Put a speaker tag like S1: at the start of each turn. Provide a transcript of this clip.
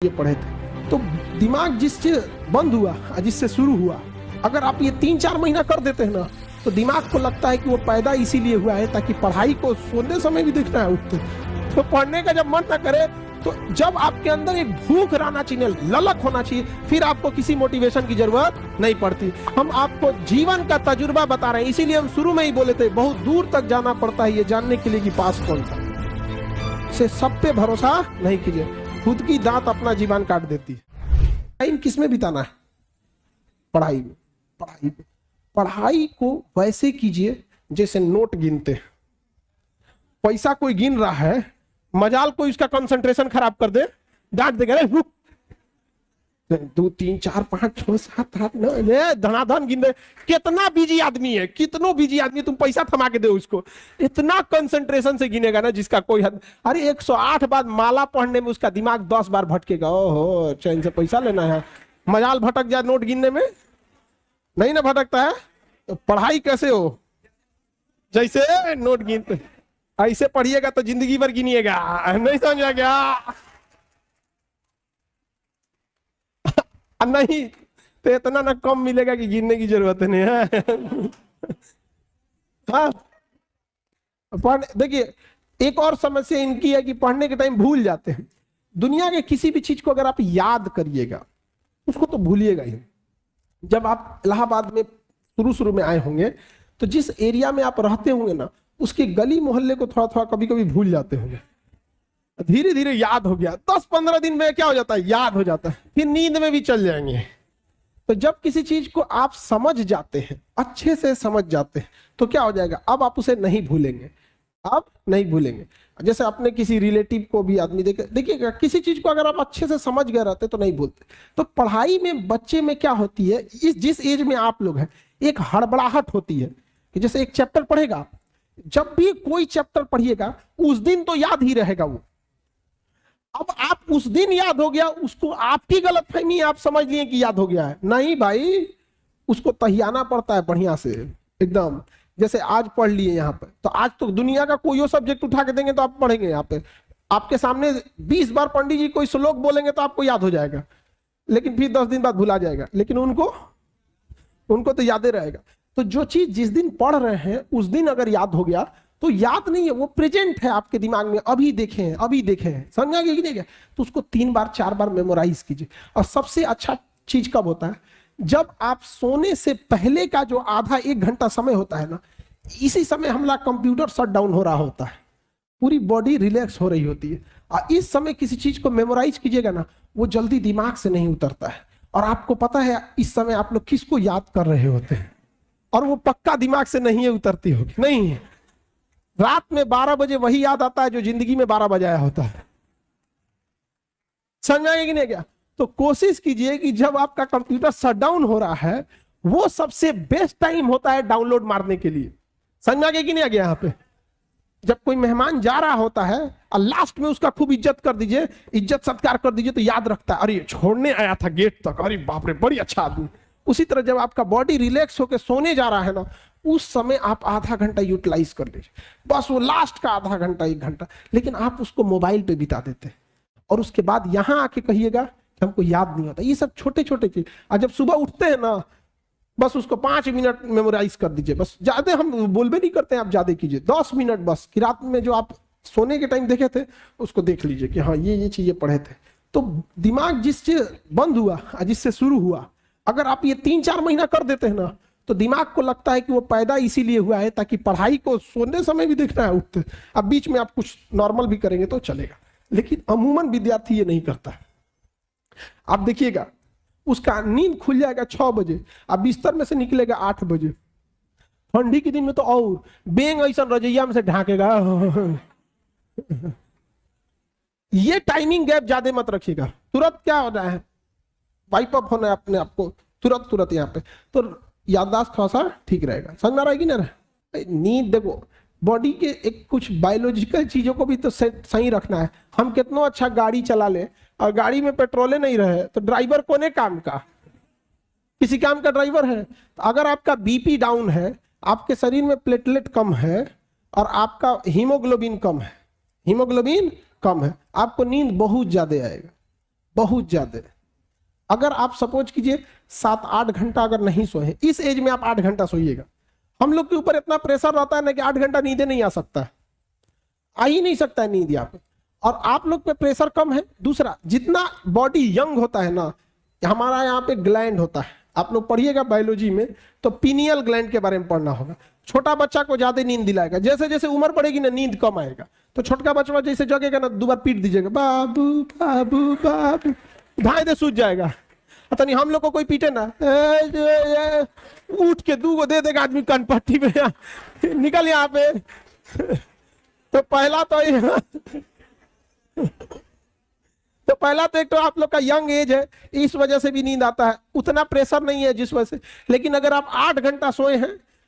S1: ये पढ़े थे। तो दिमाग जिससे बंद हुआ, जिससे शुरू हुआ, अगर आप ये 3-4 महीना कर देते हैं ना, तो दिमाग को लगता है कि वो पैदा इसीलिए हुआ है ताकि पढ़ाई को सोने समय भी देखना है उठते। तो पढ़ने का जब मन ना करे, तो जब आपके अंदर एक भूख रहना चाहिए, ललक होना चाहिए, फिर आपको किसी मोटिवेशन की जरूरत नहीं पड़ती। हम आपको जीवन का तजुर्बा बता रहे हैं, इसीलिए हम शुरू में ही बोले थे बहुत दूर तक जाना पड़ता है ये जानने के लिए कि पास कौन था। से सब पे भरोसा नहीं कीजिए, खुद की दांत अपना जीवन काट देती है। टाइम किस में बिताना है? पढ़ाई में। पढ़ाई को वैसे कीजिए जैसे नोट गिनते। पैसा कोई गिन रहा है, मजाल कोई उसका कंसंट्रेशन खराब कर दे, डांट देगा, 2 3 4 5 6 7 8 9 धनाधन गिन दे। कितना बिजी आदमी है, कितनो बिजी आदमी, तुम पैसा थमा के दो उसको, इतना कंसंट्रेशन से गिनेगा ना जिसका कोई हद। अरे 108 बार माला पढ़ने में उसका दिमाग 10 बार भटकेगा। ओहो, चैन से पैसा लेना है, मजाल भटक जाए नोट गिनने में, नहीं ना भटकता है। तो पढ़ाई कैसे हो? जैसे नोट गिनते, ऐसे पढ़िएगा तो जिंदगी भर गिनिएगा, नहीं समझा क्या? नहीं तो इतना ना कम मिलेगा कि गिनने की जरूरत नहीं है। हाँ, देखिए एक और समस्या इनकी है कि पढ़ने के टाइम भूल जाते हैं। दुनिया के किसी भी चीज को अगर आप याद करिएगा, उसको तो भूलिएगा ही। जब आप इलाहाबाद में शुरू में आए होंगे, तो जिस एरिया में आप रहते होंगे ना, उसके गली मोहल्ले को थोड़ा थोड़ा कभी कभी भूल जाते होंगे। धीरे धीरे याद हो गया, 10-15 दिन में क्या हो जाता है, याद हो जाता है, फिर नींद में भी चल जाएंगे। तो जब किसी चीज को आप समझ जाते हैं, अच्छे से समझ जाते हैं, तो क्या हो जाएगा, अब आप उसे नहीं भूलेंगे, आप नहीं भूलेंगे। जैसे अपने किसी रिलेटिव को भी आदमी देखिएगा, किसी चीज को अगर आप अच्छे से समझ गए रहते तो नहीं भूलते। तो पढ़ाई में बच्चे में क्या होती है, जिस एज में आप लोग हैं, एक हड़बड़ाहट होती है कि जैसे एक चैप्टर पढ़ेगा, जब भी कोई चैप्टर पढ़िएगा उस दिन तो याद ही रहेगा वो। अब आप उस दिन याद हो गया, उसको आपकी गलतफहमी, आप समझ लिए कि याद हो गया है, नहीं भाई, उसको तहियाना पड़ता है बढ़िया से एकदम। जैसे आज पढ़ लिए यहाँ पे, तो आज तो दुनिया का कोई सब्जेक्ट उठा के देंगे तो आप पढ़ेंगे। यहाँ पे आपके सामने 20 बार पंडित जी कोई श्लोक बोलेंगे तो आपको याद हो जाएगा, लेकिन फिर 10 दिन बाद भुला जाएगा, लेकिन उनको तो याद ही रहेगा। तो जो चीज जिस दिन पढ़ रहे हैं उस दिन अगर याद हो गया तो याद नहीं है, वो प्रेजेंट है आपके दिमाग में, अभी देखे हैं, समझा कि नहीं गया? तो उसको 3 बार 4 बार मेमोराइज कीजिए। और सबसे अच्छा चीज कब होता है, जब आप सोने से पहले का जो आधा 1 घंटा समय होता है ना, इसी समय हमारा कंप्यूटर शट डाउन हो रहा होता है, पूरी बॉडी रिलैक्स हो रही होती है। और इस समय किसी चीज को मेमोराइज कीजिएगा ना, वो जल्दी दिमाग से नहीं उतरता है। और आपको पता है इस समय आप लोग किसको याद कर रहे होते हैं, और वो पक्का दिमाग से नहीं उतरती होगी, नहीं है। रात में 12 बजे वही याद आता है जो जिंदगी में 12 बजाया होता है, समझाएंगे कि नहीं क्या? तो कोशिश कीजिए कि जब आपका कंप्यूटर शट डाउन हो रहा है, वो सबसे बेस्ट टाइम होता है डाउनलोड मारने के लिए। समझा गया कि नहीं आ गया? यहाँ पे जब कोई मेहमान जा रहा होता है और लास्ट में उसका खूब इज्जत कर दीजिए, इज्जत सत्कार कर दीजिए, तो याद रखता है, अरे छोड़ने आया था गेट तक, अरे बाप रे बड़ी अच्छा आदमी। उसी तरह जब आपका बॉडी रिलैक्स होकर सोने जा रहा है ना, उस समय आप आधा घंटा यूटिलाइज कर लीजिए, बस वो लास्ट का आधा घंटा 1 घंटा। लेकिन आप उसको मोबाइल पे बिता देते हैं, और उसके बाद यहां आके कहिएगा कि हमको याद नहीं होता। ये सब छोटे छोटे चीज। और जब सुबह उठते हैं ना, बस उसको 5 मिनट मेमोराइज कर दीजिए, बस। ज्यादा हम बोलबे नहीं करते हैं, आप ज्यादा कीजिए, 10 मिनट बस। कि रात में जो आप सोने के टाइम देखे थे उसको देख लीजिए कि हाँ ये चीजें पढ़े थे। तो दिमाग जिससे बंद हुआ, जिससे शुरू हुआ, अगर आप ये 3-4 महीना कर देते हैं ना, तो दिमाग को लगता है कि वो पैदा इसीलिए हुआ है ताकि पढ़ाई को सोने समय भी देखना है उठते। अब बीच में आप कुछ नॉर्मल भी करेंगे तो चलेगा, लेकिन अमूमन विद्यार्थी ये नहीं करता। आप देखिएगा, उसका नींद खुल जाएगा 6 बजे, अब बिस्तर में से निकलेगा 8 बजे। ठंडी के दिन में तो और बेंग ऐसा रजैया में से ढाकेगा। ये टाइमिंग गैप ज्यादा मत रखिएगा। तुरंत क्या हो रहा है, वाइप अप होना है अपने आप को तुरंत यहाँ पे, तो याददाश्त थोड़ा सा ठीक रहेगा। समझ में रहेगी ना? नींद देखो, बॉडी के एक कुछ बायोलॉजिकल चीजों को भी तो सही रखना है। हम कितना अच्छा गाड़ी चला ले और गाड़ी में पेट्रोले नहीं रहे तो ड्राइवर कोने काम का, किसी काम का ड्राइवर है? तो अगर आपका बीपी डाउन है, आपके शरीर में प्लेटलेट कम है और आपका हीमोग्लोबिन कम है, आपको नींद बहुत ज्यादा आएगा। बहुत ज्यादा। अगर आप सपोज कीजिए 7-8 घंटा अगर नहीं सोए, इस एज में आप 8 घंटा सोइएगा। हम लोग के ऊपर इतना प्रेशर रहता है ना कि 8 घंटा नींद नहीं आ सकता है, आ ही नहीं सकता है नींद यहाँ पे। और आप लोग पे प्रेशर कम है। दूसरा, जितना बॉडी यंग होता है ना, हमारा यहाँ पे ग्लैंड होता है, आप लोग पढ़िएगा बायोलॉजी में तो पीनियल ग्लैंड के बारे में पढ़ना होगा। छोटा बच्चा को ज्यादा नींद दिलाएगा, जैसे जैसे उम्र बढ़ेगी ना नींद कम आएगा। तो छोटका बच्चा जैसे जगेगा ना, 2 बार पीट दीजिएगा, बाबू बाबू बाबू, धाए दे सूझ जाएगा। पता नहीं हम लोग को कोई पीटे ना, उठ के 2 को दे देगा आदमी कनपट्टी में, निकल यहाँ पे। तो पहला तो एक तो आप लोग का यंग एज है, इस वजह से भी नींद आता है, उतना प्रेशर नहीं है जिस वजह से। लेकिन अगर आप 8 घंटा सोए हैं